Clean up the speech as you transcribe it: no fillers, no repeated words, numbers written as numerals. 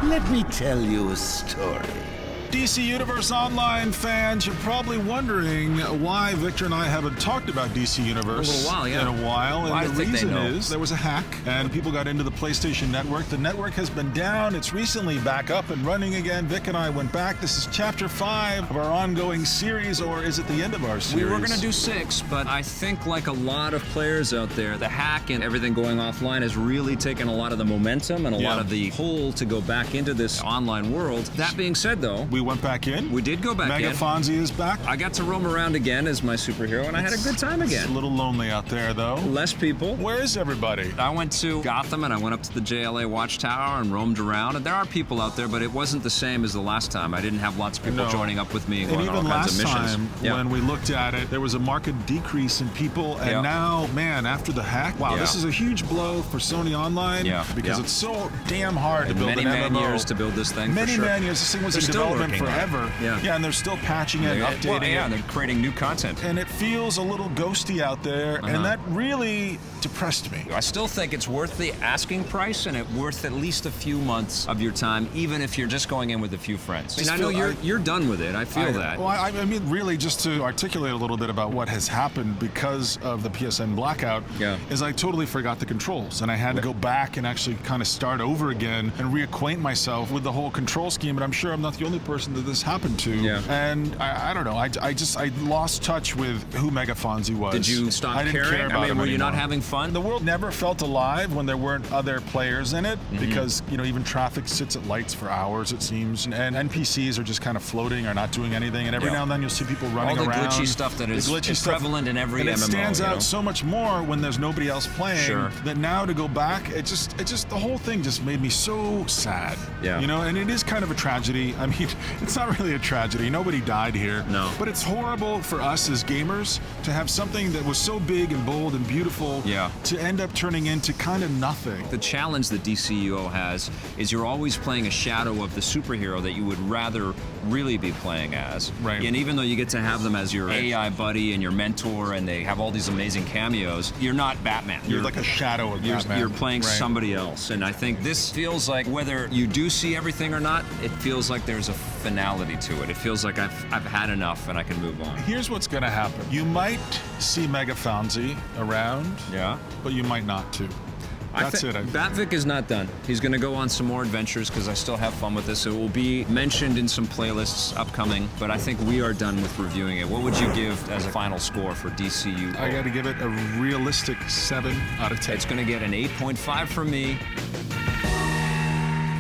Let me tell you a story. DC Universe Online fans, you're probably wondering why Victor and I haven't talked about DC Universe A little while, yeah. in a while. Well, I And the think they reason know. is there was a hack and people got into the PlayStation Network. The network has been down. It's recently back up and running again. Vic and I went back. This is Chapter 5 of our ongoing series, or is it the end of our series? We were going to do 6, but I think like a lot of players out there, the hack and everything going offline has really taken a lot of the momentum and a lot of the pull to go back into this online world. That being said, though, We went back in. we did go back Mega in. Fonzie is back. I got to roam around again as my superhero, and I had a good time It's a again. little lonely out there, though. Less people. Where is everybody? I went to Gotham and I went up to the JLA Watchtower and roamed around. And there are people out there, but it wasn't the same as the last time. I didn't have lots of people No. joining up with me and And going on even all kinds last of missions. time, when we looked at it, there was a marked decrease in people. And Yeah. now, man, after the hack, wow, Yeah. this is a huge blow for Sony Online. Yeah. Because Yeah. it's so damn hard to And build many an man MMO. years to build this thing. Many for sure. man years. This thing was They're in still development working on it. forever. Yeah. And they're still patching it, updating Well, yeah, it. they're creating new content. And it feels a little ghosty out there, and that really depressed me. I still think it's worth the asking price, and it's worth at least a few months of your time, even if you're just going in with a few friends. Just I know feel- you're done with it. I feel that. Well, I mean, really, just to articulate a little bit about what has happened because of the PSN blackout, Yeah. is I totally forgot the controls, and I had to go back and actually kind of start over again and reacquaint myself with the whole control scheme. But I'm sure I'm not the only person that this happened to. Yeah. And I don't know. I lost touch with who Mega Fonzie was. Did you stop I didn't caring? care about him were you not anymore. having fun? The world never felt alive when there weren't other players in it, Mm-hmm. because even traffic sits at lights for hours, it seems, and NPCs are just kind of floating or not doing anything. And every Yeah. now and then you'll see people running All the around. glitchy stuff that The is glitchy stuff. prevalent in every and MMO. it stands you know? out so much more when there's nobody else playing. Sure. That now to go back, it just the whole thing just made me so sad. Yeah. And it is kind of a tragedy. I mean, it's not really a tragedy. Nobody died here. No. But it's horrible for us as gamers to have something that was so big and bold and beautiful Yeah. to end up turning into kind of nothing. The challenge that DCUO has is you're always playing a shadow of the superhero that you would rather really be playing as. Right. And even though you get to have them as your Right. AI buddy and your mentor, and they have all these amazing cameos, you're not Batman. You're like a shadow of Batman. You're playing Right. somebody else. And I think this feels like, whether you do see everything or not, it feels like there's a finality to it. It feels like I've had enough and I can move on. Here's what's going to happen. You might see Mega Fonzie around, Yeah. but you might not too. That's it. Batvic is not done. He's going to go on some more adventures because I still have fun with this. It will be mentioned in some playlists upcoming, but I think we are done with reviewing it. What would you give as a final score for DCU? I got to give it a realistic 7 out of 10. It's going to get an 8.5 from me,